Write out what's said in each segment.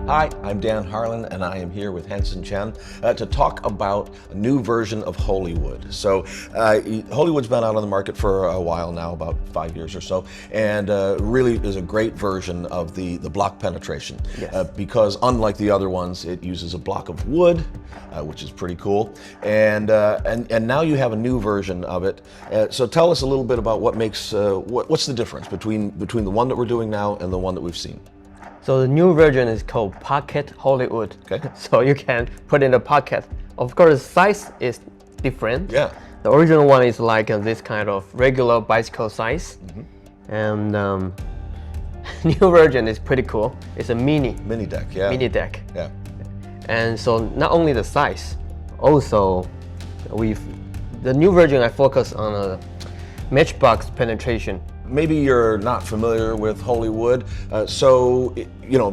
Hi, I'm Dan Harlan, and I am here with Hansen Chen to talk about a new version of Holywood. So, Holywood's been out on the market for a while now, about 5 years or so, and really is a great version of the block penetration. Yes. Because unlike the other ones, it uses a block of wood, which is pretty cool, and now you have a new version of it. So tell us a little bit about what makes what's the difference between the one that we're doing now and the one that we've seen. So the new version is called Pocket Holywood. Okay. So you can put in a pocket. Of course, the size is different. Yeah. The original one is like this kind of regular bicycle size. And new version is pretty cool. It's a mini Deck, yeah. mini deck. Yeah. And so not only the size, also the new version I focus on a matchbox penetration. Maybe you're not familiar with Holywood,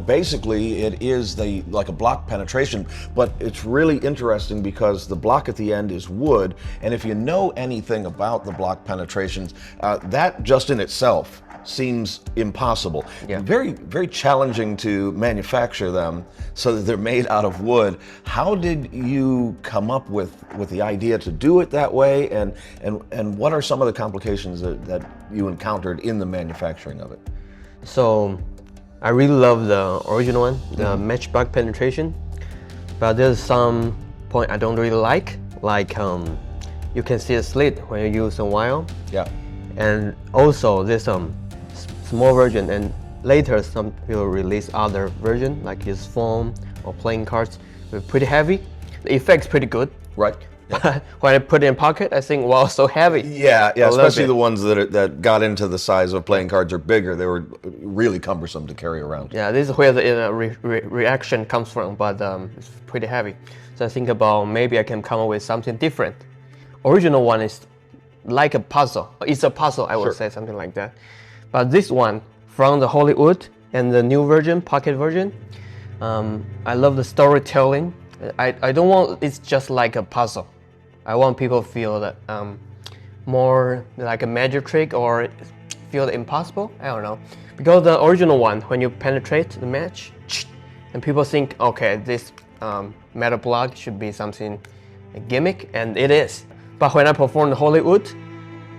basically it is like a block penetration, but it's really interesting because the block at the end is wood, and if you know anything about the block penetrations, that just in itself seems impossible. Yeah. Very, very challenging to manufacture them so that they're made out of wood. How did you come up with the idea to do it that way, and what are some of the complications that you encountered in the manufacturing of it? So I really love the original one, the matchbox penetration, but there's some point I don't really like you can see a slit when you use a wire. Yeah. And also there's small version, and later some will release other version like this foam or playing cards. They're pretty heavy. The effect's pretty good. Right. But when I put it in pocket, I think, wow, so heavy. Yeah, I love especially it. the ones that got into the size of playing cards are bigger. They were really cumbersome to carry around. Yeah, this is where the reaction comes from, but it's pretty heavy. So I think about maybe I can come up with something different. Original one is like a puzzle. It's a puzzle, I would say, something like that. But this one, from the Holywood and the new version, pocket version, I love the storytelling. I don't want it's just like a puzzle. I want people to feel that more like a magic trick or feel impossible. I don't know. Because the original one, when you penetrate the match, and people think, okay, this metal block should be something a gimmick, and it is. But when I perform the Holywood,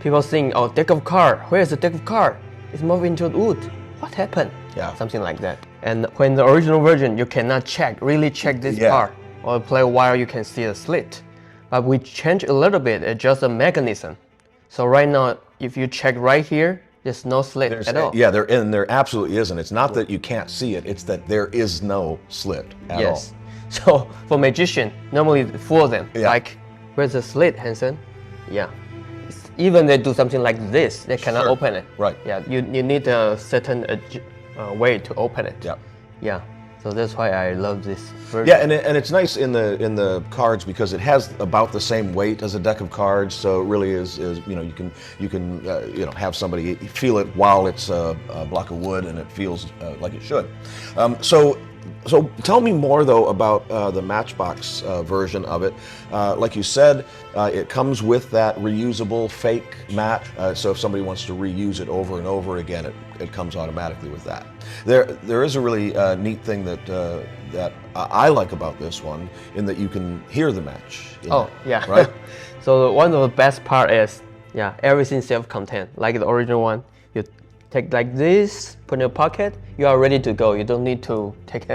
people think, oh, deck of card. Where's the deck of card? It's moving into the wood. What happened? Yeah. Something like that. And when the original version, you cannot really check this card. Or play a wire, you can see a slit. But we change a little bit, adjust the mechanism. So right now, if you check right here, there's no slit at all. Yeah, there absolutely isn't. It's not that you can't see it, it's that there is no slit at all. So for magician, normally fool them. Yeah. Like, where's the slit, Hansen? Yeah. Even they do something like this, they cannot open it. Right. Yeah, you need a certain way to open it. Yeah. Yeah. So that's why I love this version. Yeah, and it's nice in the cards because it has about the same weight as a deck of cards. So it really is you can have somebody feel it while it's a block of wood, and it feels like it should. So tell me more though about the Matchbox version of it. Like you said, it comes with that reusable fake mat. So if somebody wants to reuse it over and over again, it comes automatically with that. There is a really neat thing that I like about this one, in that you can hear the match. Yeah. Right. So one of the best part is everything self-contained. Like the original one, you take like this, put in your pocket, you are ready to go. You don't need to take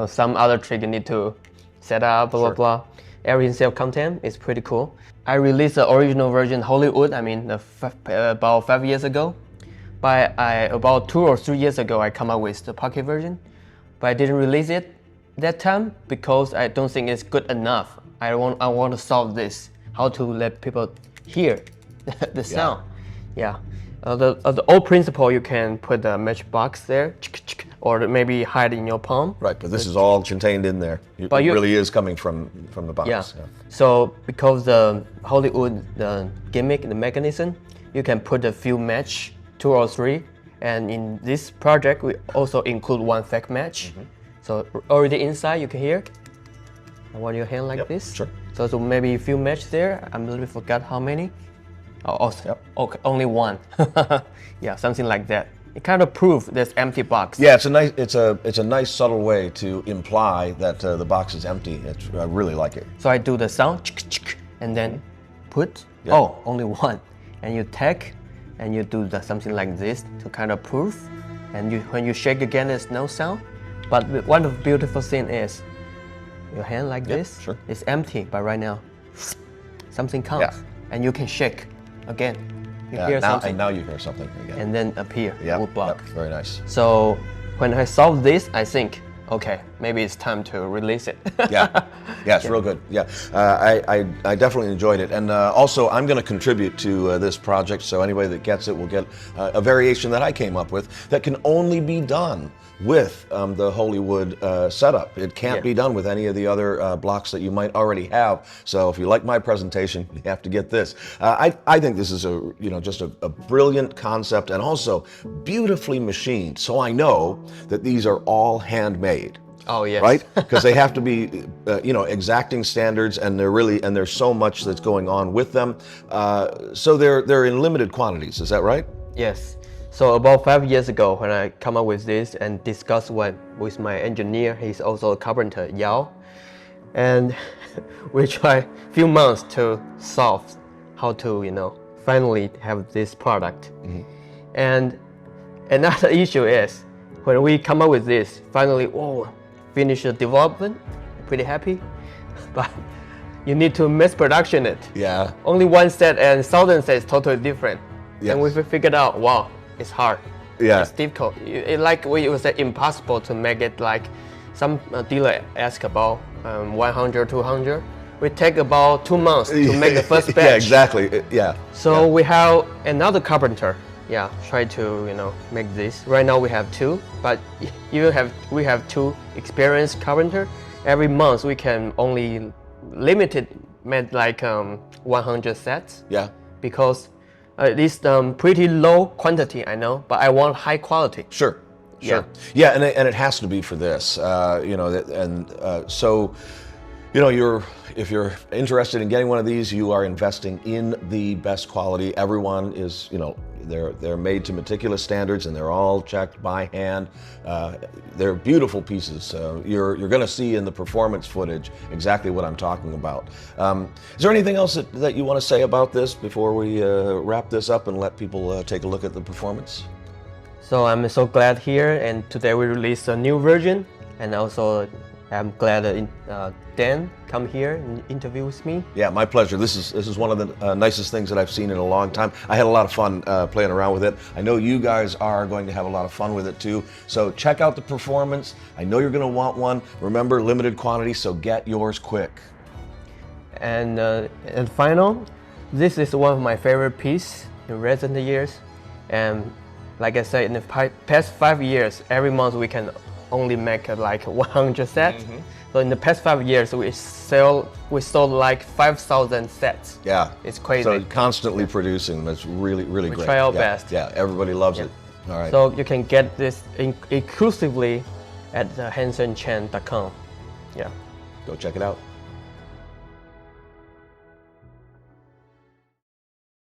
some other trick you need to set up, blah, blah, blah. Everything self-contained is pretty cool. I released the original version Holywood, about 5 years ago. But about 2 or 3 years ago, I come up with the pocket version. But I didn't release it that time because I don't think it's good enough. I want to solve this, how to let people hear the sound. Yeah. The old principle, you can put the matchbox there, or maybe hide in your palm. Right, but this is all contained in there. It really is coming from the box. Yeah. So because the Holywood, the gimmick, the mechanism, you can put a few match, 2 or 3, and in this project we also include one fake match. So already inside you can hear. I want your hand like this. Sure. So maybe a few match there. I a little bit forgot how many. Okay, only one. Yeah, something like that it kind of proves this empty box. Yeah, it's a nice subtle way to imply that the box is empty. I really like it. So I do the sound, and then put, Yeah. oh, only one. And you take, and you do something like this to kind of prove. And when you shake again, there's no sound. But one of the beautiful thing is, your hand like this, sure. it's empty, but right now, something comes. Yeah. And you can shake again. You Yeah, hear now, something. and now you hear something again. And then appear, Yeah, wood block. very nice. So when I solve this, I think, okay, maybe it's time to release it. Yeah, it's real good. Yeah, I definitely enjoyed it, and also I'm going to contribute to this project. So anybody that gets it will get a variation that I came up with that can only be done with the Holywood setup. It can't be done with any of the other blocks that you might already have. So if you like my presentation, you have to get this. I think this is just a brilliant concept, and also beautifully machined. So I know that these are all handmade. Oh yes. Right? Because they have to be, exacting standards, and there's so much that's going on with them. So they're in limited quantities. Is that right? Yes. So about 5 years ago, when I come up with this and discuss with my engineer, he's also a carpenter, Yao, and we try a few months to solve how to, finally have this product. Mm-hmm. And another issue is when we come up with this, finally, finish the development, pretty happy, but you need to mass production it. Yeah. Only one set and 1,000 sets totally different. Yes. And we figured out, wow, it's hard. Yeah. It's difficult. Like we would say, impossible to make it like some dealer ask about 100, 200. We take about 2 months to make the first batch. Yeah, exactly. Yeah. So we have another carpenter. Yeah, try to make this. Right now we have 2, but we have 2 experienced carpenter. Every month we can only limited make like 100 sets. Yeah. Because it's pretty low quantity, I know, but I want high quality. Sure. Yeah, and it has to be for this, so, if you're interested in getting one of these, you are investing in the best quality. Everyone is, they're made to meticulous standards, and they're all checked by hand. They're beautiful pieces. You're going to see in the performance footage exactly what I'm talking about. Is there anything else that you want to say about this before we wrap this up and let people take a look at the performance? So I'm so glad here, and today we released a new version, and also I'm glad that Dan come here and interview with me. Yeah, my pleasure. This is one of the nicest things that I've seen in a long time. I had a lot of fun playing around with it. I know you guys are going to have a lot of fun with it too. So check out the performance. I know you're going to want one. Remember, limited quantity, so get yours quick. And final, this is one of my favorite pieces in recent years. And like I said, in the past 5 years, every month we can only make like 100 sets. Mm-hmm. So in the past 5 years, we sold like 5,000 sets. Yeah, it's crazy. So constantly producing. That's really great. We try our best. Yeah, everybody loves it. All right. So you can get this exclusively at hansenchen.com. Yeah. Go check it out.